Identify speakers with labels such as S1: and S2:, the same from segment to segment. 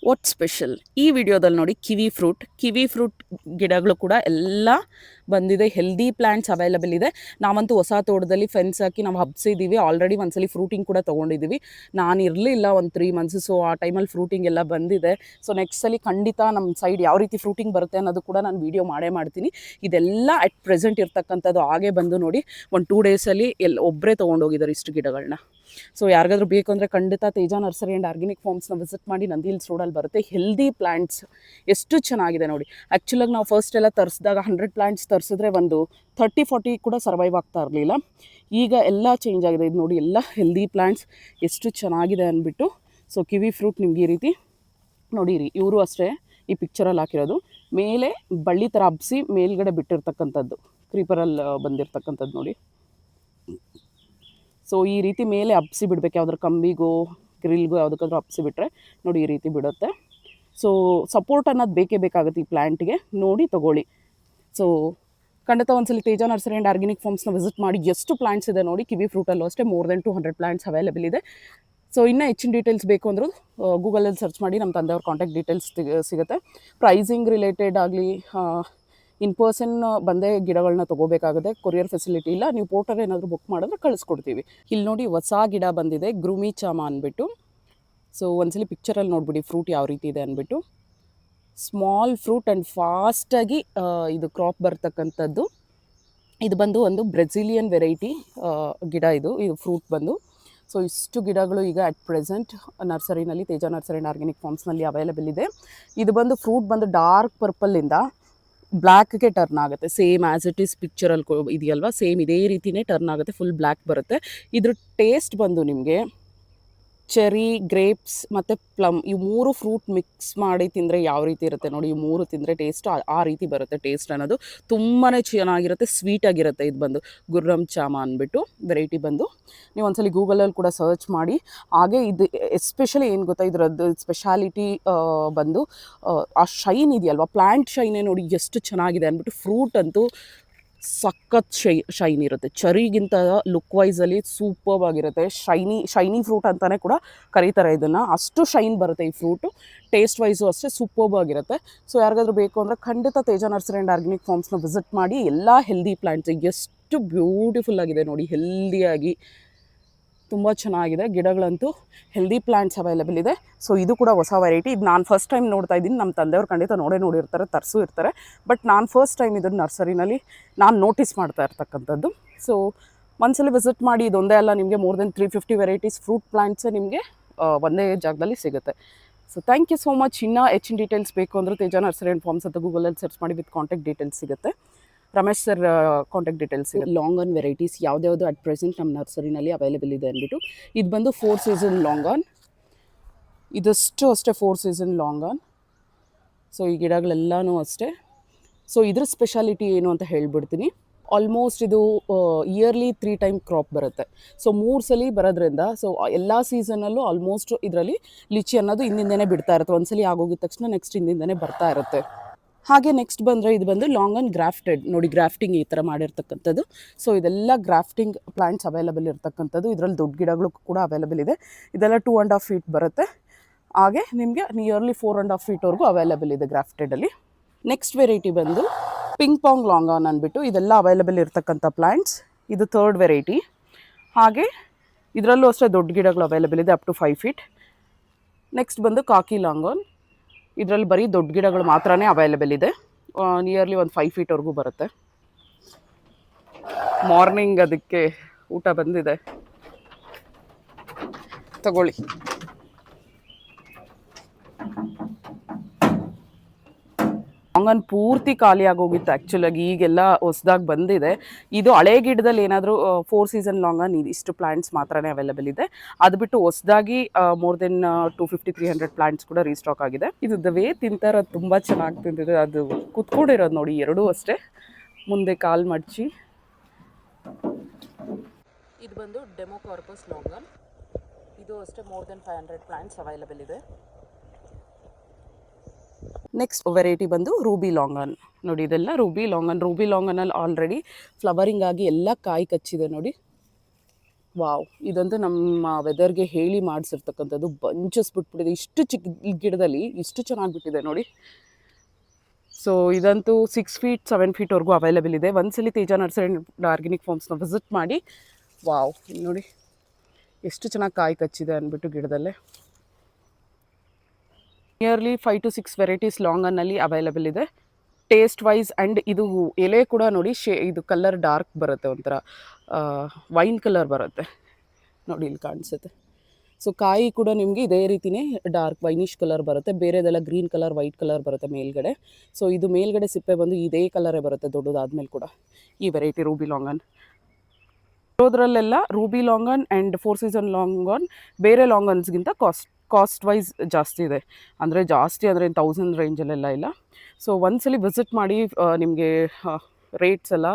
S1: What special ಈ ವಿಡಿಯೋದಲ್ಲಿ ನೋಡಿ ಕಿವಿ ಫ್ರೂಟ್ ಗಿಡಗಳು ಕೂಡ ಎಲ್ಲ ಬಂದಿದೆ. ಹೆಲ್ದಿ ಪ್ಲಾಂಟ್ಸ್ ಅವೈಲಬಲ್ ಇದೆ. ನಾವಂತೂ ಹೊಸ ತೋಟದಲ್ಲಿ ಫೆನ್ಸ್ ಹಾಕಿ ನಾವು ಹಬ್ಸಿದ್ದೀವಿ. ಆಲ್ರೆಡಿ ಒಂದ್ಸಲಿ ಫ್ರೂಟಿಂಗ್ ಕೂಡ ತೊಗೊಂಡಿದ್ದೀವಿ. ನಾನು ಇರಲಿಲ್ಲ ಒಂದು 3 ಮಂತ್ಸ್, ಸೊ ಆ ಟೈಮಲ್ಲಿ ಫ್ರೂಟಿಂಗ್ ಎಲ್ಲ ಬಂದಿದೆ. ಸೊ ನೆಕ್ಸ್ಟ್ ಸಲ ಖಂಡಿತ ನಮ್ಮ ಸೈಡ್ ಯಾವ ರೀತಿ ಫ್ರೂಟಿಂಗ್ ಬರುತ್ತೆ ಅನ್ನೋದು ಕೂಡ ನಾನು ವೀಡಿಯೋ ಮಾಡೇ ಮಾಡ್ತೀನಿ. ಇದೆಲ್ಲ ಅಟ್ ಪ್ರೆಸೆಂಟ್ ಇರ್ತಕ್ಕಂಥದ್ದು. ಹಾಗೆ ಬಂದು ನೋಡಿ ಒಂದು 2 ಡೇಸಲ್ಲಿ ಒಬ್ಬರೇ ತೊಗೊಂಡೋಗಿದ್ದಾರೆ ಇಷ್ಟು ಗಿಡಗಳನ್ನ. ಸೊ ಯಾರಿಗಾದ್ರೂ ಬೇಕು ಅಂದರೆ ಖಂಡಿತ ತೇಜ ನರ್ಸರಿ ಆ್ಯಂಡ್ ಆರ್ಗ್ಯಾನಿಕ್ ಫಾರ್ಮ್ಸ್ನ ವಿಸಿಟ್ ಮಾಡಿ. ನಂದಿ ಹಿಲ್ಸ್ ರೋಡಲ್ಲಿ ಬರುತ್ತೆ. ಹೆಲ್ದಿ ಪ್ಲಾಂಟ್ಸ್ ಎಷ್ಟು ಚೆನ್ನಾಗಿದೆ ನೋಡಿ. ಆ್ಯಕ್ಚುಲಾಗಿ ನಾವು ಫಸ್ಟ್ ಎಲ್ಲ ತರಿಸಿದಾಗ 100 ಪ್ಲಾಂಟ್ಸ್ ತರಿಸಿದ್ರೆ ಒಂದು 30-40 ಕೂಡ ಸರ್ವೈವ್ ಆಗ್ತಾ ಇರಲಿಲ್ಲ. ಈಗ ಎಲ್ಲ ಚೇಂಜ್ ಆಗಿದೆ. ಇದು ನೋಡಿ, ಎಲ್ಲ ಹೆಲ್ದಿ ಪ್ಲಾಂಟ್ಸ್ ಎಷ್ಟು ಚೆನ್ನಾಗಿದೆ ಅಂದ್ಬಿಟ್ಟು. ಸೊ ಕಿವಿ ಫ್ರೂಟ್ ನಿಮ್ಗೆ ಈ ರೀತಿ ನೋಡಿರಿ, ಇವರು ಅಷ್ಟೇ ಈ ಪಿಕ್ಚರಲ್ಲಿ ಹಾಕಿರೋದು ಮೇಲೆ ಬಳ್ಳಿ ಥರ ಹಬ್ಸಿ ಮೇಲ್ಗಡೆ ಬಿಟ್ಟಿರ್ತಕ್ಕಂಥದ್ದು, ಕ್ರೀಪರಲ್ಲಿ ಬಂದಿರತಕ್ಕಂಥದ್ದು ನೋಡಿ. ಸೊ ಈ ರೀತಿ ಮೇಲೆ ಹಬ್ಸಿ ಬಿಡಬೇಕು. ಯಾವ್ದಾದ್ರು ಕಂಬಿಗೋ ಗ್ರಿಲ್ಗೋ ಯಾವುದಕ್ಕಾದ್ರೂ ಹಬ್ಸಿ ಬಿಟ್ಟರೆ ನೋಡಿ ಈ ರೀತಿ ಬಿಡುತ್ತೆ. ಸೊ ಸಪೋರ್ಟ್ ಅನ್ನೋದು ಬೇಕೇ ಬೇಕಾಗುತ್ತೆ ಈ ಪ್ಲ್ಯಾಂಟಿಗೆ. ನೋಡಿ ತೊಗೊಳ್ಳಿ. ಸೊ ಖಂಡಿತ ಒಂದ್ಸಲಿ ತೇಜ ನರ್ಸರಿ ಆ್ಯಂಡ್ ಆರ್ಗ್ಯಾನಿಕ್ ಫಾರ್ಮ್ಸ್ನ ವಿಸಿಟ್ ಮಾಡಿ. ಎಷ್ಟು ಪ್ಲಾಂಟ್ಸ್ ಇದೆ ನೋಡಿ. ಕಿವಿ ಫ್ರೂಟಲ್ಲೂ ಅಷ್ಟೇ ಮೋರ್ ದೆನ್ 200 ಪ್ಲಾಂಟ್ಸ್ ಅವೈಲೇಬಲ್ ಇದೆ. ಸೊ ಇನ್ನೂ ಹೆಚ್ಚಿನ ಡೀಟೇಲ್ಸ್ ಬೇಕು ಅಂದರೂ ಗೂಗಲಲ್ಲಿ ಸರ್ಚ್ ಮಾಡಿ ನಮ್ಮ ತಂದೆಯವ್ರ ಕಾಂಟ್ಯಾಕ್ಟ್ ಡೀಟೇಲ್ಸ್ ಸಿಗುತ್ತೆ. ಪ್ರೈಸಿಂಗ್ ರಿಲೇಟೆಡ್ ಆಗಲಿ ಇನ್ ಪರ್ಸನ್ ಬಂದೇ ಗಿಡಗಳನ್ನ ತೊಗೋಬೇಕಾಗುತ್ತೆ. ಕೊರಿಯರ್ ಫೆಸಿಲಿಟಿ ಇಲ್ಲ. ನೀವು ಪೋರ್ಟರ್ ಏನಾದರೂ ಬುಕ್ ಮಾಡಿದ್ರೆ ಕಳಿಸ್ಕೊಡ್ತೀವಿ. ಇಲ್ಲಿ ನೋಡಿ ಹೊಸ ಗಿಡ ಬಂದಿದೆ, ಗ್ರೂಮಿ ಚಾಮ ಅಂದ್ಬಿಟ್ಟು. ಸೊ ಒಂದ್ಸಲಿ ಪಿಕ್ಚರಲ್ಲಿ ನೋಡ್ಬಿಡಿ ಫ್ರೂಟ್ ಯಾವ ರೀತಿ ಇದೆ ಅಂದ್ಬಿಟ್ಟು. ಸ್ಮಾಲ್ ಫ್ರೂಟ್ ಆ್ಯಂಡ್ ಫಾಸ್ಟಾಗಿ ಇದು ಕ್ರಾಪ್ ಬರ್ತಕ್ಕಂಥದ್ದು. ಇದು ಬಂದು ಒಂದು ಬ್ರೆಜಿಲಿಯನ್ ವೆರೈಟಿ ಗಿಡ. ಇದು ಫ್ರೂಟ್ ಬಂದು. ಸೊ ಇಷ್ಟು ಗಿಡಗಳು ಈಗ ಅಟ್ ಪ್ರೆಸೆಂಟ್ ನರ್ಸರಿನಲ್ಲಿ, ತೇಜ ನರ್ಸರಿ ಆ್ಯಂಡ್ ಆರ್ಗ್ಯಾನಿಕ್ ಫಾರ್ಮ್ಸ್ನಲ್ಲಿ ಅವೈಲೇಬಲ್ ಇದೆ. ಇದು ಬಂದು ಫ್ರೂಟ್ ಬಂದು ಡಾರ್ಕ್ ಪರ್ಪಲ್ಲಿಂದ ಬ್ಲ್ಯಾಕ್ಗೆ ಟರ್ನ್ ಆಗುತ್ತೆ. ಸೇಮ್ ಆ್ಯಸ್ ಇಟ್ ಈಸ್ ಪಿಕ್ಚರಲ್ಲಿ ಇದೆಯಲ್ವ, ಸೇಮ್ ಇದೇ ರೀತಿಯೇ ಟರ್ನ್ ಆಗುತ್ತೆ. ಫುಲ್ ಬ್ಲ್ಯಾಕ್ ಬರುತ್ತೆ. ಇದ್ರ ಟೇಸ್ಟ್ ಬಂದು ನಿಮಗೆ ಚೆರಿ, ಗ್ರೇಪ್ಸ್ ಮತ್ತು ಪ್ಲಮ್ ಇವು 3 ಫ್ರೂಟ್ ಮಿಕ್ಸ್ ಮಾಡಿ ತಿಂದರೆ ಯಾವ ರೀತಿ ಇರುತ್ತೆ ನೋಡಿ. ಇವು 3 ತಿಂದರೆ ಟೇಸ್ಟ್ ಆ ರೀತಿ ಬರುತ್ತೆ. ಟೇಸ್ಟ್ ಅನ್ನೋದು ತುಂಬಾ ಚೆನ್ನಾಗಿರುತ್ತೆ, ಸ್ವೀಟಾಗಿರುತ್ತೆ. ಇದು ಬಂದು ಗುರ್ರಮ್ ಚಾಮ ಅಂದ್ಬಿಟ್ಟು ವೆರೈಟಿ ಬಂದು. ನೀವು ಒಂದ್ಸಲಿ ಗೂಗಲಲ್ಲಿ ಕೂಡ ಸರ್ಚ್ ಮಾಡಿ. ಹಾಗೆ ಇದು ಎಸ್ಪೆಷಲಿ ಏನು ಗೊತ್ತಾ, ಇದರದ್ದು ಸ್ಪೆಷಾಲಿಟಿ ಬಂದು ಆ ಶೈನ್ ಇದೆಯಲ್ವ, ಪ್ಲ್ಯಾಂಟ್ ಶೈನೇ ನೋಡಿ ಎಷ್ಟು ಚೆನ್ನಾಗಿದೆ ಅಂದ್ಬಿಟ್ಟು. ಫ್ರೂಟ್ ಅಂತೂ ಸಖತ್ ಶೈನ್ ಇರುತ್ತೆ. ಚರಿಗಿಂತ ಲುಕ್ ವೈಸಲ್ಲಿ ಸೂಪರ್ಬ್ ಆಗಿರುತ್ತೆ. ಶೈನಿ ಫ್ರೂಟ್ ಅಂತಲೇ ಕೂಡ ಕರೀತಾರೆ ಇದನ್ನು. ಅಷ್ಟು ಶೈನ್ ಬರುತ್ತೆ ಈ ಫ್ರೂಟು. ಟೇಸ್ಟ್ ವೈಸು ಅಷ್ಟೇ ಸೂಪರ್ಬ್ ಆಗಿರುತ್ತೆ. ಸೊ ಯಾರಿಗಾದ್ರೂ ಬೇಕು ಅಂದರೆ ಖಂಡಿತ ತೇಜ ನರ್ಸರಿ ಆ್ಯಂಡ್ ಆರ್ಗ್ಯಾನಿಕ್ ಫಾರ್ಮ್ಸ್ನ ವಿಸಿಟ್ ಮಾಡಿ. ಎಲ್ಲ ಹೆಲ್ದಿ ಪ್ಲ್ಯಾಂಟ್ಸ್ ಎಷ್ಟು ಬ್ಯೂಟಿಫುಲ್ ಆಗಿದೆ ನೋಡಿ, ಹೆಲ್ದಿಯಾಗಿ ತುಂಬ ಚೆನ್ನಾಗಿದೆ. ಗಿಡಗಳಂತೂ ಹೆಲ್ದಿ ಪ್ಲ್ಯಾಂಟ್ಸ್ ಅವೈಲೇಬಲ್ ಇದೆ. ಸೊ ಇದು ಕೂಡ ಹೊಸ ವೆರೈಟಿ. ಇದು ನಾನು ಫಸ್ಟ್ ಟೈಮ್ ನೋಡ್ತಾ ಇದ್ದೀನಿ. ನಮ್ಮ ತಂದೆಯವ್ರು ಖಂಡಿತ ನೋಡಿರ್ತಾರೆ, ತರಿಸೂ ಇರ್ತಾರೆ. ಬಟ್ ನಾನು ಫಸ್ಟ್ ಟೈಮ್ ಇದನ್ನು ನರ್ಸರಿನಲ್ಲಿ ನಾನು ನೋಟಿಸ್ ಮಾಡ್ತಾ ಇರ್ತಕ್ಕಂಥದ್ದು. ಸೊ ಒಂದ್ಸಲ ವಿಸಿಟ್ ಮಾಡಿ. ಇದೊಂದೇ ಅಲ್ಲ, ನಿಮಗೆ ಮೋರ್ ದೆನ್ 350 ವೆರೈಟೀಸ್ ಫ್ರೂಟ್ ಪ್ಲ್ಯಾಂಟ್ಸೇ ನಿಮಗೆ ಒಂದೇ ಜಾಗದಲ್ಲಿ ಸಿಗುತ್ತೆ. So thank you so much. ಇನ್ನೂ ಹೆಚ್ಚಿನ ಡೀಟೇಲ್ಸ್ ಬೇಕು ಅಂದರೆ ತೇಜ ನರ್ಸರಿ ಆ್ಯಂಡ್ ಫಾರ್ಮ್ಸ್ ಅಂತ ಗೂಗಲಲ್ಲಿ ಸರ್ಚ್ ಮಾಡಿ. ವಿತ್ ಕಾಂಟ್ಯಾಕ್ಟ್ ಡೀಟೇಲ್ಸ್ ಸಿಗುತ್ತೆ. ರಮೇಶ್ ಸರ್ ಕಾಂಟ್ಯಾಕ್ಟ್ ಡೀಟೇಲ್ಸ್ ಸಿಗುತ್ತೆ. ಲಾಂಗ್ ಆನ್ ವೆರೈಟೀಸ್ ಯಾವ್ದ್ಯಾವುದು ಅಟ್ ಪ್ರೆಸೆಂಟ್ ನಮ್ಮ ನರ್ಸರಿನಲ್ಲಿ ಅವೈಲೇಬಲ್ ಇದೆ ಅಂದ್ಬಿಟ್ಟು. ಇದು ಬಂದು 4 ಸೀಸನ್ ಲಾಂಗ್ ಆನ್. ಇದಷ್ಟು ಅಷ್ಟೇ 4 ಸೀಸನ್ ಲಾಂಗ್ ಆನ್. ಸೊ ಈ ಗಿಡಗಳೆಲ್ಲನೂ ಅಷ್ಟೇ. ಸೊ ಇದ್ರ ಸ್ಪೆಷಾಲಿಟಿ ಏನು ಅಂತ ಹೇಳ್ಬಿಡ್ತೀನಿ. ಆಲ್ಮೋಸ್ಟ್ ಇದು ಇಯರ್ಲಿ 3 ಟೈಮ್ ಕ್ರಾಪ್ ಬರುತ್ತೆ. ಸೊ 3 ಸಲ ಬರೋದ್ರಿಂದ ಸೊ ಎಲ್ಲ ಸೀಸನಲ್ಲೂ ಆಲ್ಮೋಸ್ಟ್ ಇದರಲ್ಲಿ ಲಿಚಿ ಅನ್ನೋದು ಹಿಂದಿಂದನೇ ಬಿಡ್ತಾ ಇರುತ್ತೆ. ಒಂದ್ಸಲಿ ಆಗೋಗಿದ ತಕ್ಷಣ ನೆಕ್ಸ್ಟ್ ಹಿಂದಿಂದನೇ ಬರ್ತಾ ಇರುತ್ತೆ. ಹಾಗೆ ನೆಕ್ಸ್ಟ್ ಬಂದರೆ ಇದು ಬಂದು ಲಾಂಗ್ ಆನ್ ಗ್ರಾಫ್ಟೆಡ್ ನೋಡಿ. ಗ್ರಾಫ್ಟಿಂಗ್ ಈ ಥರ ಮಾಡಿರ್ತಕ್ಕಂಥದ್ದು. ಸೊ ಇದೆಲ್ಲ ಗ್ರಾಫ್ಟಿಂಗ್ ಪ್ಲಾಂಟ್ಸ್ ಅವೈಲೇಬಲ್ ಇರ್ತಕ್ಕಂಥದ್ದು. ಇದರಲ್ಲಿ ದೊಡ್ಡ ಗಿಡಗಳು ಕೂಡ ಅವೈಲೇಬಲ್ ಇದೆ. ಇದೆಲ್ಲ 2.5 ಫೀಟ್ ಬರುತ್ತೆ. ಹಾಗೆ ನಿಮಗೆ ನಿಯರ್ಲಿ 4.5 ಫೀಟ್ವರೆಗೂ ಅವೈಲೇಬಲ್ ಇದೆ ಗ್ರಾಫ್ಟೆಡಲ್ಲಿ. ನೆಕ್ಸ್ಟ್ ವೆರೈಟಿ ಬಂದು ಪಿಂಗ್ ಪಾಂಗ್ ಲಾಂಗ್ ಆನ್ ಅಂದ್ಬಿಟ್ಟು. ಇದೆಲ್ಲ ಅವೈಲೇಬಲ್ ಇರ್ತಕ್ಕಂಥ ಪ್ಲಾಂಟ್ಸ್. ಇದು 3rd ವೆರೈಟಿ. ಹಾಗೆ ಇದರಲ್ಲೂ ಅಷ್ಟೇ ದೊಡ್ಡ ಗಿಡಗಳು ಅವೈಲೇಬಲ್ ಇದೆ, ಅಪ್ ಟು 5 ಫೀಟ್. ನೆಕ್ಸ್ಟ್ ಬಂದು ಕಾಕಿ ಲಾಂಗ್ ಆನ್. ಇದರಲ್ಲಿ ಬರೀ ದೊಡ್ಡ ಗಿಡಗಳು ಮಾತ್ರನೇ ಅವೈಲೇಬಲ್ ಇದೆ. ನಿಯರ್ಲಿ ಒಂದು 5 ಫೀಟ್ವರೆಗೂ ಬರುತ್ತೆ. ಮಾರ್ನಿಂಗ್ ಅದಕ್ಕೆ ಊಟ ಬಂದಿದೆ, ತಗೊಳ್ಳಿ. ಲಾಂಗನ್ ಪೂರ್ತಿ ಖಾಲಿ ಆಗೋಗಿತ್ತು ಆ್ಯಕ್ಚುಲಾಗಿ. ಈಗೆಲ್ಲ ಹೊಸದಾಗಿ ಬಂದಿದೆ. ಇದು ಹಳೆ ಗಿಡದಲ್ಲಿ ಏನಾದರೂ 4 ಸೀಸನ್ ಲಾಂಗನ್ ಇಷ್ಟು ಪ್ಲಾಂಟ್ಸ್ ಮಾತ್ರನೇ ಅವೈಲೇಬಲ್ ಇದೆ. ಅದು ಬಿಟ್ಟು ಹೊಸದಾಗಿ ಮೋರ್ ದೆನ್ 250-300 ಪ್ಲಾಂಟ್ಸ್ ಕೂಡ ರೀಸ್ಟಾಕ್ ಆಗಿದೆ. ಇದು ದ ವೇ ತಿಂತಾರೆ, ತುಂಬ ಚೆನ್ನಾಗಿ ತಿಂತಿದೆ. ಅದು ಕುತ್ಕೊಂಡಿರೋದು ನೋಡಿ, ಎರಡೂ ಅಷ್ಟೇ ಮುಂದೆ ಕಾಲು ಮಡಚಿ. ಇದು ಬಂದು ಡೆಮೋಕಾರ್ಪಸ್ ಲಾಂಗನ್. ಇದು ಅಷ್ಟೇ ಮೋರ್ ದೆನ್ 500 ಪ್ಲಾಂಟ್ಸ್ ಅವೈಲೇಬಲ್ ಇದೆ. ನೆಕ್ಸ್ಟ್ ವೆರೈಟಿ ಬಂದು ರೂಬಿ ಲಾಂಗನ್ ನೋಡಿ. ಇದೆಲ್ಲ ರೂಬಿ ಲಾಂಗನಲ್ಲಿ ಆಲ್ರೆಡಿ ಫ್ಲವರಿಂಗ್ ಆಗಿ ಎಲ್ಲ ಕಾಯಿ ಕಚ್ಚಿದೆ ನೋಡಿ. ವಾವ್, ಇದಂತೂ ನಮ್ಮ ವೆದರ್ಗೆ ಹೇಳಿ ಮಾಡಿಸಿರ್ತಕ್ಕಂಥದ್ದು. ಬಂಚಸ್ ಬಿಟ್ಬಿಟ್ಟಿದೆ ಇಷ್ಟು ಚಿಕ್ಕ ಗಿಡದಲ್ಲಿ, ಇಷ್ಟು ಚೆನ್ನಾಗಿ ಬಿಟ್ಟಿದೆ ನೋಡಿ. ಸೊ ಇದಂತೂ 6 ಫೀಟ್ 7 ಫೀಟ್ವರೆಗೂ ಅವೈಲೇಬಲ್ ಇದೆ. ಒಂದ್ಸಲಿ ತೇಜ ನರ್ಸರಿ ಆ್ಯಂಡ್ ಆರ್ಗ್ಯಾನಿಕ್ ಫಾರ್ಮ್ಸ್ನ ವಿಸಿಟ್ ಮಾಡಿ. ವಾವ್, ನೋಡಿ ಎಷ್ಟು ಚೆನ್ನಾಗಿ ಕಾಯಿ ಕಚ್ಚಿದೆ ಅಂದ್ಬಿಟ್ಟು ಗಿಡದಲ್ಲೇ. ನಿಯರ್ಲಿ 5 to 6 ವೆರೈಟೀಸ್ ಲಾಂಗನ್ನಲ್ಲಿ ಅವೈಲೇಬಲ್ ಇದೆ. ಟೇಸ್ಟ್ ವೈಸ್ ಆ್ಯಂಡ್ ಇದು ಎಲೆ ಕೂಡ ನೋಡಿ ಇದು ಕಲರ್ ಡಾರ್ಕ್ ಬರುತ್ತೆ, ಒಂಥರ ವೈನ್ ಕಲರ್ ಬರುತ್ತೆ ನೋಡಿ, ಇಲ್ಲಿ ಕಾಣಿಸುತ್ತೆ. ಸೊ ಕಾಯಿ ಕೂಡ ನಿಮಗೆ ಇದೇ ರೀತಿಯೇ ಡಾರ್ಕ್ ವೈನಿಶ್ ಕಲರ್ ಬರುತ್ತೆ. ಬೇರೆದೆಲ್ಲ ಗ್ರೀನ್ ಕಲರ್ ವೈಟ್ ಕಲರ್ ಬರುತ್ತೆ ಮೇಲ್ಗಡೆ. ಸೊ ಇದು ಮೇಲ್ಗಡೆ ಸಿಪ್ಪೆ ಬಂದು ಇದೇ ಕಲರೇ ಬರುತ್ತೆ ದೊಡ್ಡದಾದ್ಮೇಲೆ ಕೂಡ. ಈ ವೆರೈಟಿ ರೂಬಿ ಲಾಂಗನ್ ಇರೋದ್ರಲ್ಲೆಲ್ಲ ruby longan and 4 season longan ಬೇರೆ ಲಾಂಗನ್ಸ್ಗಿಂತ ಕಾಸ್ಟ್ ವೈಸ್ ಜಾಸ್ತಿ ಇದೆ. ಅಂದರೆ ಜಾಸ್ತಿ ಅಂದರೆ 1000 ರೇಂಜಲ್ಲೆಲ್ಲ ಇಲ್ಲ. ಸೊ ಒಂದ್ಸಲಿ ವಿಸಿಟ್ ಮಾಡಿ ನಿಮಗೆ ರೇಟ್ಸ್ ಎಲ್ಲ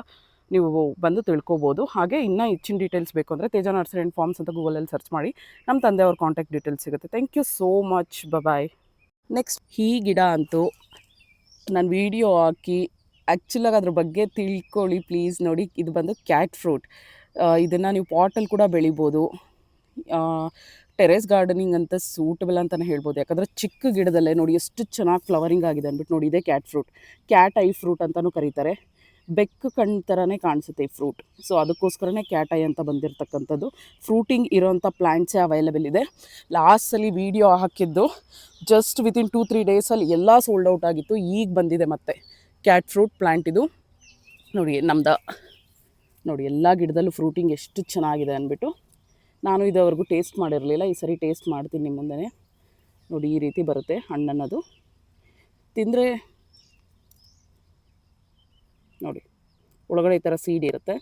S1: ನೀವು ಬಂದು ತಿಳ್ಕೊಬೋದು. ಹಾಗೆ ಇನ್ನೂ ಹೆಚ್ಚಿನ ಡೀಟೇಲ್ಸ್ ಬೇಕು ಅಂದರೆ ತೇಜ ನರ್ಸರಿ ಆ್ಯಂಡ್ ಫಾರ್ಮ್ಸ್ ಅಂತ ಗೂಗಲಲ್ಲಿ ಸರ್ಚ್ ಮಾಡಿ ನಮ್ಮ ತಂದೆಯವ್ರ ಕಾಂಟ್ಯಾಕ್ಟ್ ಡೀಟೇಲ್ಸ್ ಸಿಗುತ್ತೆ. Thank you so much, bye. Next ಈ ಗಿಡ ಅಂತೂ ನಾನು ವಿಡಿಯೋ ಹಾಕಿ ಆ್ಯಕ್ಚುಲಾಗಿ ಅದ್ರ ಬಗ್ಗೆ ತಿಳ್ಕೊಳ್ಳಿ ಪ್ಲೀಸ್. ನೋಡಿ, ಇದು ಬಂದು ಕ್ಯಾಟ್ ಫ್ರೂಟ್. ಇದನ್ನು ನೀವು ಪಾಟಲ್ಲಿ ಕೂಡ ಬೆಳಿಬೋದು. ಟೆರೇಸ್ ಗಾರ್ಡನಿಂಗ್ ಅಂತ ಸೂಟಬಲ್ ಅಂತಲೇ ಹೇಳ್ಬೋದು. ಯಾಕಂದರೆ ಚಿಕ್ಕ ಗಿಡದಲ್ಲೇ ನೋಡಿ ಎಷ್ಟು ಚೆನ್ನಾಗಿ ಫ್ಲವರಿಂಗ್ ಆಗಿದೆ ಅಂದ್ಬಿಟ್ಟು. ನೋಡಿ, ಇದೇ cat fruit, cat I fruit ಅಂತಲೂ ಕರೀತಾರೆ. ಬೆಕ್ಕು ಕಣ್ಣು ಥರನೇ ಕಾಣಿಸುತ್ತೆ ಈ ಫ್ರೂಟ್. ಸೊ ಅದಕ್ಕೋಸ್ಕರನೇ ಕ್ಯಾಟ್ ಐ ಅಂತ ಬಂದಿರತಕ್ಕಂಥದ್ದು. ಫ್ರೂಟಿಂಗ್ ಇರೋಂಥ ಪ್ಲ್ಯಾಂಟ್ಸೇ ಅವೈಲೇಬಲ್ ಇದೆ. ಲಾಸ್ಟಲ್ಲಿ ವೀಡಿಯೋ ಹಾಕಿದ್ದು ಜಸ್ಟ್ ವಿತಿನ್ 2-3 ಡೇಸಲ್ಲಿ ಎಲ್ಲ ಸೋಲ್ಡ್ ಔಟ್ ಆಗಿತ್ತು. ಈಗ ಬಂದಿದೆ ಮತ್ತೆ ಕ್ಯಾಟ್ ಫ್ರೂಟ್ ಪ್ಲ್ಯಾಂಟ್. ಇದು ನೋಡಿ ನೋಡಿ ಎಲ್ಲ ಗಿಡದಲ್ಲೂ ಫ್ರೂಟಿಂಗ್ ಎಷ್ಟು ಚೆನ್ನಾಗಿದೆ ಅಂದ್ಬಿಟ್ಟು. ನಾನು ಇದುವರೆಗೂ ಟೇಸ್ಟ್ ಮಾಡಿರಲಿಲ್ಲ, ಈ ಸರಿ ಟೇಸ್ಟ್ ಮಾಡ್ತೀನಿ ನಿಮ್ಮ ಮುಂದೆ. ನೋಡಿ, ಈ ರೀತಿ ಬರುತ್ತೆ ಹಣ್ಣನ್ನೋದು. ತಿಂದರೆ ನೋಡಿ ಒಳಗಡೆ ಈ ಥರ ಸೀಡ್ ಇರುತ್ತೆ.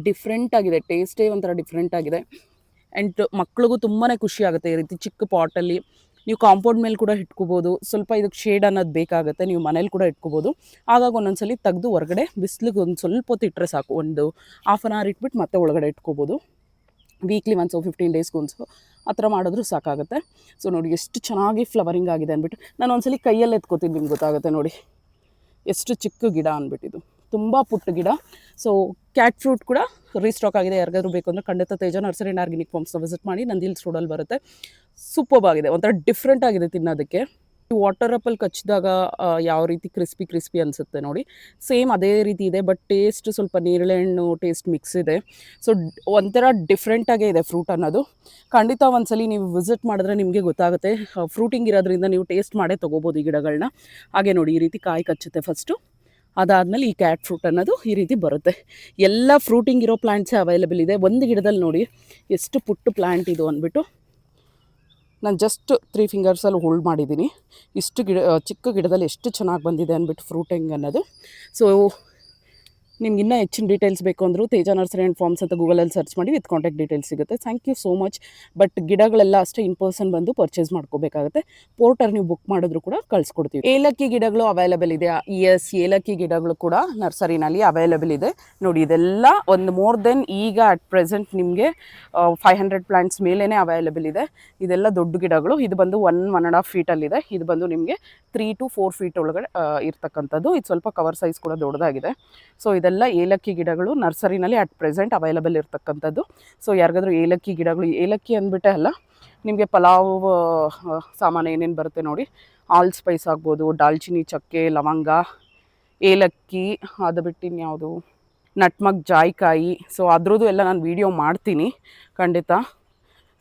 S1: ಡಿಫ್ರೆಂಟ್ ಆಗಿದೆ, ಟೇಸ್ಟೇ ಒಂಥರ ಡಿಫ್ರೆಂಟ್ ಆಗಿದೆ. ಆ್ಯಂಡ್ ಮಕ್ಳಿಗೂ ತುಂಬಾ ಖುಷಿ ಆಗುತ್ತೆ ಈ ರೀತಿ ಚಿಕ್ಕ ಪಾಟಲ್ಲಿ. ನೀವು ಕಾಂಪೌಂಡ್ ಮೇಲೆ ಕೂಡ ಇಟ್ಕೋಬೋದು. ಸ್ವಲ್ಪ ಇದಕ್ಕೆ ಶೇಡ್ ಅನ್ನೋದು ಬೇಕಾಗುತ್ತೆ, ನೀವು ಮನೇಲಿ ಕೂಡ ಇಟ್ಕೋಬೋದು. ಆಗಾಗ ಒಂದೊಂದ್ಸಲಿ ತೆಗೆದು ಹೊರಗಡೆ ಬಿಸಿಲಿಗೆ ಒಂದು ಸ್ವಲ್ಪ ಹೊತ್ತು ಇಟ್ಟರೆ ಸಾಕು. ಒಂದು ಹಾಫ್ ಆನ್ ಅವರ್ ಇಟ್ಬಿಟ್ಟು ಮತ್ತೆ ಒಳಗಡೆ ಇಟ್ಕೋಬೋದು. ವೀಕ್ಲಿ ಒನ್ಸು 15 ಡೇಸ್ಗೆ ಒಂದ್ಸು ಆ ಥರ ಮಾಡಿದ್ರೂ ಸಾಕಾಗುತ್ತೆ. ಸೊ ನೋಡಿ ಎಷ್ಟು ಚೆನ್ನಾಗಿ ಫ್ಲವರಿಂಗ್ ಆಗಿದೆ ಅಂದ್ಬಿಟ್ಟು. ನಾನು ಒಂದ್ಸಲಿ ಕೈಯಲ್ಲಿ ಎತ್ಕೋತೀನಿ, ನಿಮ್ಗೆ ಗೊತ್ತಾಗುತ್ತೆ ನೋಡಿ ಎಷ್ಟು ಚಿಕ್ಕ ಗಿಡ ಅಂದ್ಬಿಟ್ಟಿದ್ದು. ತುಂಬ ಪುಟ್ಟ ಗಿಡ. ಸೊ ಕ್ಯಾಟ್ ಫ್ರೂಟ್ ಕೂಡ ರೀಸ್ಟಾಕ್ ಆಗಿದೆ. ಯಾರಿಗಾದ್ರೂ ಬೇಕು ಅಂದರೆ ಖಂಡಿತ ತೇಜ ನರ್ಸರಿ ಆ್ಯಂಡ್ ಆರ್ಗ್ಯಾನಿಕ್ ಫಾರ್ಮ್ಸ್ನ ವಿಸಿಟ್ ಮಾಡಿ. ನಂದಿ ಹಿಲ್ಸ್ ರೋಡಲ್ಲಿ ಬರುತ್ತೆ. ಸೂಪರ್ಬ್ ಆಗಿದೆ, ಒಂಥರ ಡಿಫ್ರೆಂಟ್ ಆಗಿದೆ ತಿನ್ನೋದಕ್ಕೆ. ವಾಟರ್ ಆಪಲ್ ಕಚ್ಚಿದಾಗ ಯಾವ ರೀತಿ ಕ್ರಿಸ್ಪಿ ಅನಿಸುತ್ತೆ ನೋಡಿ, ಸೇಮ್ ಅದೇ ರೀತಿ ಇದೆ. ಬಟ್ ಟೇಸ್ಟ್ ಸ್ವಲ್ಪ ನೇರಳೆ ಹಣ್ಣು ಟೇಸ್ಟ್ ಮಿಕ್ಸ್ ಇದೆ. ಸೊ ಒಂಥರ ಡಿಫ್ರೆಂಟಾಗೇ ಇದೆ ಫ್ರೂಟ್ ಅನ್ನೋದು. ಖಂಡಿತ ಒಂದ್ಸಲಿ ನೀವು ವಿಸಿಟ್ ಮಾಡಿದ್ರೆ ನಿಮಗೆ ಗೊತ್ತಾಗುತ್ತೆ. ಫ್ರೂಟಿಂಗ್ ಇರೋದ್ರಿಂದ ನೀವು ಟೇಸ್ಟ್ ಮಾಡೇ ತೊಗೋಬೋದು ಈ ಗಿಡಗಳನ್ನ. ಹಾಗೆ ನೋಡಿ, ಈ ರೀತಿ ಕಾಯಿ ಕಚ್ಚುತ್ತೆ ಫಸ್ಟು. ಅದಾದಮೇಲೆ ಈ ಕ್ಯಾಟ್ ಫ್ರೂಟ್ ಅನ್ನೋದು ಈ ರೀತಿ ಬರುತ್ತೆ. ಎಲ್ಲ ಫ್ರೂಟಿಂಗ್ ಇರೋ ಪ್ಲ್ಯಾಂಟ್ಸೇ ಅವೈಲೇಬಲ್ ಇದೆ. ಒಂದು ಗಿಡದಲ್ಲಿ ನೋಡಿ ಎಷ್ಟು ಪುಟ್ಟ ಪ್ಲ್ಯಾಂಟ್ ಇದು ಅಂದ್ಬಿಟ್ಟು. ನಾನು ಜಸ್ಟ್ 3 ಫಿಂಗರ್ಸಲ್ಲಿ ಹೋಲ್ಡ್ ಮಾಡಿದ್ದೀನಿ. ಇಷ್ಟು ಚಿಕ್ಕ ಗಿಡದಲ್ಲಿ ಎಷ್ಟು ಚೆನ್ನಾಗಿ ಬಂದಿದೆ ಅಂದ್ಬಿಟ್ಟು ಫ್ರೂಟಿಂಗ್ ಅನ್ನೋದು. ಸೊ ನಿಮ್ಗೆ ಇನ್ನೂ ಹೆಚ್ಚಿನ ಡೀಟೇಲ್ಸ್ ಬೇಕು ಅಂದರೂ ತೇಜ ನರ್ಸರಿ ಆ್ಯಂಡ್ ಫಾರ್ಮ್ಸ್ ಅಂತ ಗೂಗಲಲ್ಲಿ ಸರ್ಚ್ ಮಾಡಿ ವಿತ್ ಕಾಂಟ್ಯಾಕ್ಟ್ ಡೀಟೇಲ್ಸ್ ಸಿಗುತ್ತೆ. Thank you so much. But ಗಿಡಗಳೆಲ್ಲ ಅಷ್ಟೇ ಇನ್ ಪರ್ಸನ್ ಬಂದು ಪರ್ಚೇಸ್ ಮಾಡ್ಕೋಬೇಕಾಗುತ್ತೆ. ಪೋರ್ಟರ್ ನೀವು ಬುಕ್ ಮಾಡಿದ್ರು ಕೂಡ ಕಳಿಸ್ಕೊಡ್ತೀವಿ. ಏಲಕ್ಕಿ ಗಿಡಗಳು ಅವೈಲೇಬಲ್ ಇದೆ. ಎಸ್, ಏಲಕ್ಕಿ ಗಿಡಗಳು ಕೂಡ ನರ್ಸರಿನಲ್ಲಿ ಅವೈಲೇಬಲ್ ಇದೆ. ನೋಡಿ, ಇದೆಲ್ಲ ಒಂದು ಮೋರ್ ದೆನ್ ಈಗ ಅಟ್ ಪ್ರೆಸೆಂಟ್ ನಿಮಗೆ 500 ಪ್ಲ್ಯಾಂಟ್ಸ್ ಮೇಲೇ ಅವೈಲೇಬಲ್ ಇದೆ. ಇದೆಲ್ಲ ದೊಡ್ಡ ಗಿಡಗಳು. ಇದು ಬಂದು 1.5 ಫೀಟಲ್ಲಿದೆ. ಇದು ಬಂದು ನಿಮಗೆ 3 to 4 ಫೀಟ್ ಒಳಗಡೆ ಇರ್ತಕ್ಕಂಥದ್ದು. ಇದು ಸ್ವಲ್ಪ ಕವರ್ ಸೈಜ್ ಕೂಡ ದೊಡ್ಡದಾಗಿದೆ. ಸೊ ಇದೆಲ್ಲ ಏಲಕ್ಕಿ ಗಿಡಗಳು ನರ್ಸರಿನಲ್ಲಿ ಅಟ್ ಪ್ರೆಸೆಂಟ್ ಅವೈಲೇಬಲ್ ಇರ್ತಕ್ಕಂಥದ್ದು. ಸೊ ಯಾರಿಗಾದ್ರೂ ಏಲಕ್ಕಿ ಗಿಡಗಳು, ಏಲಕ್ಕಿ ಅಂದ್ಬಿಟ್ಟೆ ಅಲ್ಲ, ನಿಮಗೆ ಪಲಾವ್ ಸಾಮಾನು ಏನೇನು ಬರುತ್ತೆ ನೋಡಿ, ಆಲ್ ಸ್ಪೈಸ್ ಆಗ್ಬೋದು, ದಾಲ್ಚಿನ್ನಿ, ಚಕ್ಕೆ, ಲವಂಗ, ಏಲಕ್ಕಿ, ಅದು ಬಿಟ್ಟು ಇನ್ಯಾವುದು ನಟ್ಮಗ್, ಜಾಯಿಕಾಯಿ. ಸೊ ಅದ್ರದ್ದು ಎಲ್ಲ ನಾನು ವೀಡಿಯೋ ಮಾಡ್ತೀನಿ ಖಂಡಿತ.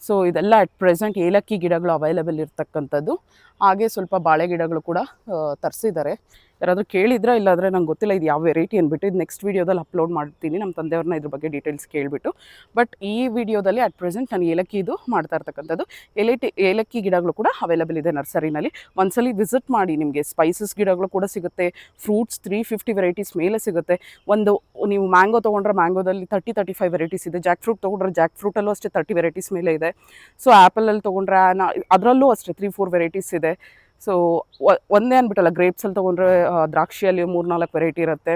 S1: ಸೊ ಇದೆಲ್ಲ ಅಟ್ ಪ್ರೆಸೆಂಟ್ ಏಲಕ್ಕಿ ಗಿಡಗಳು ಅವೈಲೇಬಲ್ ಇರ್ತಕ್ಕಂಥದ್ದು. ಹಾಗೆ ಸ್ವಲ್ಪ ಬಾಳೆ ಗಿಡಗಳು ಕೂಡ ತರಿಸಿದ್ದಾರೆ. ಯಾರಾದರೂ ಕೇಳಿದ್ರೆ, ಇಲ್ಲಾಂದರೆ ನಂಗೆ ಗೊತ್ತಿಲ್ಲ ಇದು ಯಾವ ವೆರೈಟಿ ಅಂದ್ಬಿಟ್ಟು. ಇದು ನೆಕ್ಸ್ಟ್ ವೀಡಿಯೋದಲ್ಲಿ ಅಪ್ಲೋಡ್ ಮಾಡ್ತೀನಿ, ನಮ್ಮ ತಂದೆಯವ್ರನ್ನ ಇದ್ರ ಬಗ್ಗೆ ಡೀಟೇಲ್ಸ್ ಕೇಳಿಬಿಟ್ಟು. ಬಟ್ ಈ ವಿಡಿಯೋದಲ್ಲಿ ಅಟ್ ಪ್ರೆಸೆಂಟ್ ನಾನು ಏಲಕ್ಕಿದು ಮಾಡ್ತಾ ಇರ್ತಕ್ಕಂಥದ್ದು. ಏಲಕ್ಕಿ ಗಿಡಗಳು ಕೂಡ ಅವೈಲೇಬಲ್ ಇದೆ ನರ್ಸರಿನಲ್ಲಿ. ಒಂದ್ಸಲಿ ವಿಸಿಟ್ ಮಾಡಿ. ನಿಮಗೆ ಸ್ಪೈಸಸ್ ಗಿಡಗಳು ಕೂಡ ಸಿಗುತ್ತೆ. ಫ್ರೂಟ್ಸ್ 350 ವೆರೈಟೀಸ್ ಮೇಲೆ ಸಿಗುತ್ತೆ. ನೀವು ಮ್ಯಾಂಗೋ ತೊಗೊಂಡ್ರೆ ಮ್ಯಾಂಗೋದಲ್ಲಿ 30-35 ವೆರೈಟೀಸ್ ಇದೆ. ಜಾಕ್ ಫ್ರೂಟ್ ತೊಗೊಂಡ್ರೆ ಜಾಕ್ ಫ್ರೂಟಲ್ಲೂ ಅಷ್ಟೇ 30 ವೆರೈಟೀಸ್ ಮೇಲೆ ಇದೆ. ಸೊ ಆ್ಯಪಲಲ್ಲಿ ತೊಗೊಂಡ್ರೆ ಅದರಲ್ಲೂ ಅಷ್ಟೇ 3-4 ವೆರೈಟೀಸ್ ಇದೆ. ಸೊ ಒಂದೇ ಅಂದ್ಬಿಟ್ಟಲ್ಲ, ಗ್ರೇಪ್ಸಲ್ಲಿ ತೊಗೊಂಡ್ರೆ ದ್ರಾಕ್ಷಿಯಲ್ಲಿ 3-4 ವೆರೈಟಿ ಇರುತ್ತೆ.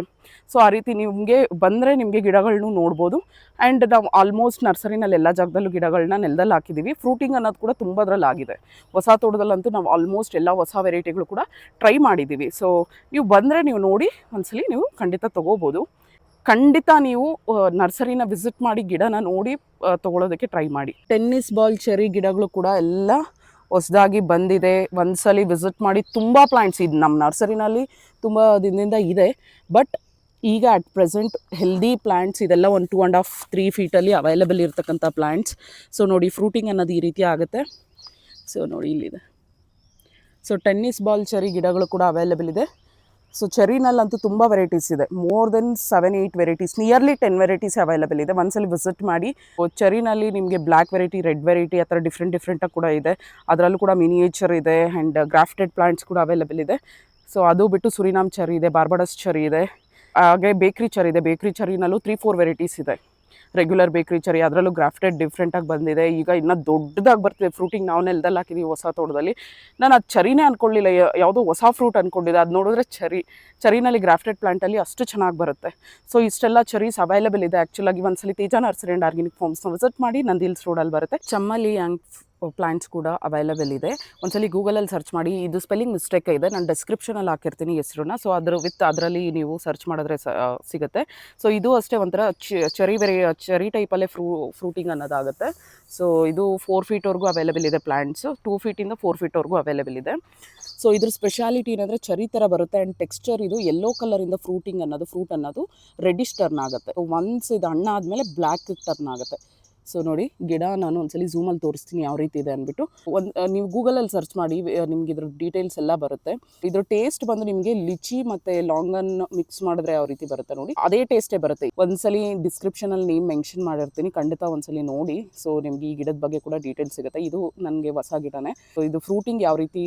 S1: ಸೊ ಆ ರೀತಿ ನಿಮಗೆ ಬಂದರೆ ನಿಮಗೆ ಗಿಡಗಳನ್ನೂ ನೋಡ್ಬೋದು. ಆ್ಯಂಡ್ ನಾವು ಆಲ್ಮೋಸ್ಟ್ ನರ್ಸರಿನಲ್ಲಿ ಎಲ್ಲ ಜಾಗದಲ್ಲೂ ಗಿಡಗಳನ್ನ ನೆಲದಲ್ಲಿ ಹಾಕಿದ್ದೀವಿ. ಫ್ರೂಟಿಂಗ್ ಅನ್ನೋದು ಕೂಡ ತುಂಬ ಅದರಲ್ಲಿ ಆಗಿದೆ. ಹೊಸ ತೋಟದಲ್ಲಂತೂ ನಾವು ಆಲ್ಮೋಸ್ಟ್ ಎಲ್ಲ ಹೊಸ ವೆರೈಟಿಗಳು ಕೂಡ ಟ್ರೈ ಮಾಡಿದ್ದೀವಿ. ಸೊ ನೀವು ಬಂದರೆ ನೀವು ನೋಡಿ ಒಂದ್ಸಲಿ ನೀವು ಖಂಡಿತ ತೊಗೋಬೋದು. ಖಂಡಿತ ನೀವು ನರ್ಸರಿನ ವಿಸಿಟ್ ಮಾಡಿ ಗಿಡನ ನೋಡಿ ತೊಗೊಳೋದಕ್ಕೆ ಟ್ರೈ ಮಾಡಿ. ಟೆನ್ನಿಸ್ ಬಾಲ್ ಚೆರಿ ಗಿಡಗಳು ಕೂಡ ಎಲ್ಲ ಹೊಸದಾಗಿ ಬಂದಿದೆ. ಒಂದ್ಸಲಿ ವಿಸಿಟ್ ಮಾಡಿ. ತುಂಬ ಪ್ಲಾಂಟ್ಸ್ ಇದು ನಮ್ಮ ನರ್ಸರಿನಲ್ಲಿ ತುಂಬ ದಿನದಿಂದ ಇದೆ. ಬಟ್ ಈಗ ಅಟ್ ಪ್ರೆಸೆಂಟ್ ಹೆಲ್ದಿ ಪ್ಲಾಂಟ್ಸ್ ಇದೆಲ್ಲ ಒಂದು 2.5-3 ಫೀಟಲ್ಲಿ ಅವೈಲೇಬಲ್ ಇರ್ತಕ್ಕಂಥ ಪ್ಲಾಂಟ್ಸ್. ಸೊ ನೋಡಿ ಫ್ರೂಟಿಂಗ್ ಅನ್ನೋದು ಈ ರೀತಿ ಆಗುತ್ತೆ. ಸೊ ನೋಡಿ ಇಲ್ಲಿದೆ. ಸೊ ಟೆನ್ನಿಸ್ ಬಾಲ್ ಚೆರಿ ಗಿಡಗಳು ಕೂಡ ಅವೈಲೇಬಲ್ ಇದೆ. ಸೊ ಚೆರಿನಲ್ಲಂತೂ ತುಂಬ ವೆರೈಟೀಸ್ ಇದೆ. More than 7-8 varieties, nearly 10 varieties available ಇದೆ. ಒಂದ್ಸಲಿ ವಿಸಿಟ್ ಮಾಡಿ. ಚೆರಿನಲ್ಲಿ ನಿಮಗೆ ಬ್ಲ್ಯಾಕ್ ವೆರೈಟಿ, ರೆಡ್ ವೆರೈಟಿ ಆ ಥರ ಡಿಫ್ರೆಂಟಾಗಿ ಕೂಡ ಇದೆ. ಅದರಲ್ಲೂ ಕೂಡ ಮಿನಿಯೇಚರ್ ಇದೆ ಆ್ಯಂಡ್ ಗ್ರಾಫ್ಟೆಡ್ ಪ್ಲಾಂಟ್ಸ್ ಕೂಡ ಅವೈಲೇಬಲ್ ಇದೆ. ಸೊ ಅದು ಬಿಟ್ಟು ಸುರಿನಾಮ್ ಚೆರಿ ಇದೆ, ಬಾರ್ಬಡಸ್ ಚೆರಿ ಇದೆ, ಹಾಗೆ ಬೇಕ್ರಿ ಚೆರಿ ಇದೆ. ಬೇಕ್ರಿ ಚೆರಿನಲ್ಲೂ 3-4 ವೆರೈಟೀಸ್ ಇದೆ. ರೆಗ್ಯುಲರ್ ಬೇಕ್ರಿ ಚೆರಿ, ಅದರಲ್ಲೂ ಗ್ರಾಫ್ಟೆಡ್ ಡಿಫ್ರೆಂಟಾಗಿ ಬಂದಿದೆ. ಈಗ ಇನ್ನೂ ದೊಡ್ಡದಾಗಿ ಬರ್ತಿದೆ ಫ್ರೂಟಿಂಗ್. ನಾವು ನೆಲದಲ್ಲಿ ಹಾಕಿದ್ದೀವಿ ಹೊಸ ತೋಟದಲ್ಲಿ. ನಾನು ಅದು ಚೆರಿನೇ ಅಂದ್ಕೊಳ್ಳಿಲ್ಲ, ಯಾವುದೋ ಹೊಸ ಫ್ರೂಟ್ ಅಂದ್ಕೊಂಡಿದ್ದೆ. ಅದು ನೋಡಿದ್ರೆ ಚೆರಿನಲ್ಲಿ ಗ್ರಾಫ್ಟೆಡ್ ಪ್ಲಾಂಟಲ್ಲಿ ಅಷ್ಟು ಚೆನ್ನಾಗಿ ಬರುತ್ತೆ. ಸೊ ಇಷ್ಟೆಲ್ಲ ಚೆರೀಸ್ ಅವೈಲೇಬಲ್ ಇದೆ. ಆ್ಯಕ್ಚುಲಾಗಿ ಒಂದ್ಸಲಿ ತೇಜ ನರ್ಸರಿ ಆ್ಯಂಡ್ ಆರ್ಗ್ಯಾನಿಕ್ ಫಾರ್ಮ್ಸ್ನ ವಿಸಿಟ್ ಮಾಡಿ. ನಂದಿ ಹಿಲ್ಸ್ ರೋಡಲ್ಲಿ ಬರುತ್ತೆ. ಚಮ್ಮಲಿ ಆ್ಯಂಡ್ ಪ್ಲಾಂಟ್ಸ್ ಕೂಡ ಅವೈಲೇಬಲ್ ಇದೆ. ಒಂದ್ಸಲಿ ಗೂಗಲಲ್ಲಿ ಸರ್ಚ್ ಮಾಡಿ. ಇದು ಸ್ಪೆಲ್ಲಿಂಗ್ ಮಿಸ್ಟೇಕ್ ಇದೆ, ನಾನು ಡಿಸ್ಕ್ರಿಪ್ಷನಲ್ಲಿ ಹಾಕಿರ್ತೀನಿ ಹೆಸರನ್ನ. ಸೊ ಅದರಲ್ಲಿ ನೀವು ಸರ್ಚ್ ಮಾಡಿದ್ರೆ ಸಿಗುತ್ತೆ. ಸೊ ಇದು ಅಷ್ಟೇ ಒಂಥರ ಚೆರಿ ಟೈಪಲ್ಲೇ ಫ್ರೂಟಿಂಗ್ ಅನ್ನೋದಾಗುತ್ತೆ. ಸೊ ಇದು 4 ಫೀಟ್ವರೆಗೂ ಅವೈಲೇಬಲ್ ಇದೆ ಪ್ಲಾಂಟ್ಸು. 2 ಫೀಟಿಂದ 4 ಫೀಟ್ವರೆಗೂ ಅವೈಲೇಬಲ್ ಇದೆ. ಸೊ ಇದ್ರ ಸ್ಪೆಷಾಲಿಟಿ ಏನಂದರೆ ಚೆರಿ ಥರ ಬರುತ್ತೆ ಆ್ಯಂಡ್ ಟೆಕ್ಸ್ಚರ್ ಇದು ಯೆಲ್ಲೋ ಕಲರಿಂದ ಫ್ರೂಟ್ ಅನ್ನೋದು ರೆಡ್ಡಿಶ್ ಟರ್ನ್ ಆಗುತ್ತೆ. ಒನ್ಸ್ ಇದು ಹಣ್ಣು ಆದಮೇಲೆ ಬ್ಲ್ಯಾಕ್ ಟರ್ನ್ ಆಗುತ್ತೆ. ಸೊ ನೋಡಿ ಗಿಡ ನಾನು ಒಂದ್ಸಲಿ ಝೂಮಲ್ಲಿ ತೋರಿಸ್ತೀನಿ ಯಾವ ರೀತಿ ಇದೆ ಅಂದ್ಬಿಟ್ಟು. ನೀವು ಗೂಗಲಲ್ಲಿ ಸರ್ಚ್ ಮಾಡಿ, ನಿಮ್ಗೆ ಇದ್ರ ಡೀಟೇಲ್ಸ್ ಎಲ್ಲ ಬರುತ್ತೆ. ಇದ್ರ ಟೇಸ್ಟ್ ಬಂದು ನಿಮಗೆ ಲಿಚಿ ಮತ್ತು ಲಾಂಗನ್ ಮಿಕ್ಸ್ ಮಾಡಿದ್ರೆ ಯಾವ ರೀತಿ ಬರುತ್ತೆ ನೋಡಿ, ಅದೇ ಟೇಸ್ಟೇ ಬರುತ್ತೆ. ಒಂದ್ಸಲಿ ಡಿಸ್ಕ್ರಿಪ್ಷನಲ್ಲಿ ನೇಮ್ ಮೆನ್ಷನ್ ಮಾಡಿರ್ತೀನಿ, ಖಂಡಿತ ಒಂದ್ಸಲಿ ನೋಡಿ. ಸೊ ನಿಮ್ಗೆ ಈ ಗಿಡದ ಬಗ್ಗೆ ಕೂಡ ಡೀಟೇಲ್ಸ್ ಸಿಗುತ್ತೆ. ಇದು ನನಗೆ ಹೊಸ ಗಿಡನೇ. ಸೊ ಇದು ಫ್ರೂಟಿಂಗ್ ಯಾವ ರೀತಿ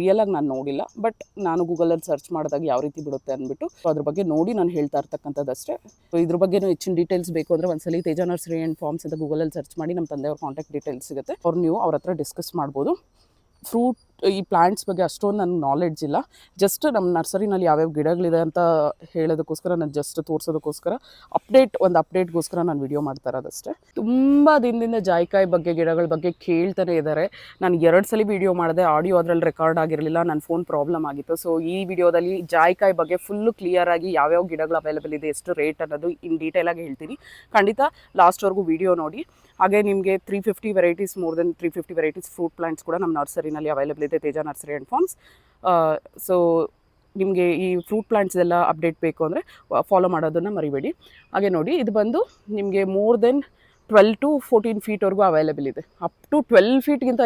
S1: ರಿಯಲಾಗಿ ನಾನು ನೋಡಿಲ್ಲ, ಬಟ್ ನಾನು ಗೂಗಲಲ್ಲಿ ಸರ್ಚ್ ಮಾಡಿದಾಗ ಯಾವ ರೀತಿ ಬಿಡುತ್ತೆ ಅಂದ್ಬಿಟ್ಟು ಸೊ ಅದ್ರ ಬಗ್ಗೆ ನೋಡಿ ನಾನು ಹೇಳ್ತಾ ಇರ್ತಕ್ಕಂಥದ್ದಷ್ಟೇ. ಸೊ ಇದ್ರ ಬಗ್ಗೆ ಹೆಚ್ಚಿನ ಡೀಟೇಲ್ಸ್ ಬೇಕು ಅಂದರೆ ಒಂದ್ಸಲಿ ತೇಜ ನರ್ಸರಿ ಆ್ಯಂಡ್ ಫಾರ್ಮ್ಸ್ ಅಂತ ಗೂಗಲಲ್ಲಿ ಸರ್ಚ್ ಮಾಡಿ. ನಮ್ಮ ತಂದೆಯವ್ರ ಕಾಂಟ್ಯಾಕ್ಟ್ ಡೀಟೇಲ್ಸ್ ಸಿಗುತ್ತೆ. ನೀವು ಅವ್ರ ಹತ್ರ ಡಿಸ್ಕಸ್ ಮಾಡ್ಬೋದು. ಫ್ರೂಟ್ ಈ ಪ್ಲಾಂಟ್ಸ್ ಬಗ್ಗೆ ಅಷ್ಟೊಂದು ನನಗೆ ನಾಲೆಡ್ಜ್ ಇಲ್ಲ. ಜಸ್ಟ್ ನಮ್ಮ ನರ್ಸರಿನಲ್ಲಿ ಯಾವ್ಯಾವ ಗಿಡಗಳಿದೆ ಅಂತ ಹೇಳೋದಕ್ಕೋಸ್ಕರ, ನಾನು ಜಸ್ಟ್ ತೋರಿಸೋದಕ್ಕೋಸ್ಕರ ಅಪ್ಡೇಟ್ಗೋಸ್ಕರ ನಾನು ವಿಡಿಯೋ ಮಾಡ್ತಾ ಇರೋದಷ್ಟೇ. ತುಂಬ ದಿನದಿಂದ ಜಾಯಿಕಾಯಿ ಬಗ್ಗೆ ಗಿಡಗಳ ಬಗ್ಗೆ ಕೇಳ್ತಾನೆ ಇದ್ದಾರೆ. ನಾನು 2 ಸಲ ವಿಡಿಯೋ ಮಾಡಿದೆ, ಆಡಿಯೋ ಅದರಲ್ಲಿ ರೆಕಾರ್ಡ್ ಆಗಿರಲಿಲ್ಲ, ನನ್ನ ಫೋನ್ ಪ್ರಾಬ್ಲಮ್ ಆಗಿತ್ತು. ಸೊ ಈ ವಿಡಿಯೋದಲ್ಲಿ ಜಾಯಿಕಾಯಿ ಬಗ್ಗೆ ಫುಲ್ಲು ಕ್ಲಿಯರಾಗಿ ಯಾವ್ಯಾವ ಗಿಡಗಳು ಅವೈಲೇಬಲ್ ಇದೆ, ಎಷ್ಟು ರೇಟ್ ಅನ್ನೋದು ಇನ್ ಡೀಟೇಲಾಗಿ ಹೇಳ್ತೀನಿ. ಖಂಡಿತ ಲಾಸ್ಟ್ವರೆಗೂ ವಿಡಿಯೋ ನೋಡಿ. ಹಾಗೆ ನಿಮಗೆ 350 varieties, more than 350 varieties fruit plants ಕೂಡ ನಮ್ಮ ನರ್ಸರಿನಲ್ಲಿ ಅವೈಲೇಬಲ್ ಇದೆ, ತೇಜ ನರ್ಸರಿ ಆ್ಯಂಡ್ ಫಾರ್ಮ್ಸ್. ಸೊ ನಿಮಗೆ ಈ ಫ್ರೂಟ್ ಪ್ಲಾಂಟ್ಸ್ ಎಲ್ಲ ಅಪ್ಡೇಟ್ ಬೇಕು ಅಂದರೆ ಫಾಲೋ ಮಾಡೋದನ್ನು ಮರಿಬೇಡಿ. ಹಾಗೆ ನೋಡಿ ಇದು ಬಂದು ನಿಮಗೆ ಮೋರ್ ದೆನ್ 12 to 14 ಫೀಟ್ವರೆಗೂ ಅವೈಲೇಬಲ್ ಇದೆ. ಅಪ್ ಟು 12 ಫೀಟ್ಗಿಂತ ಇದೆ.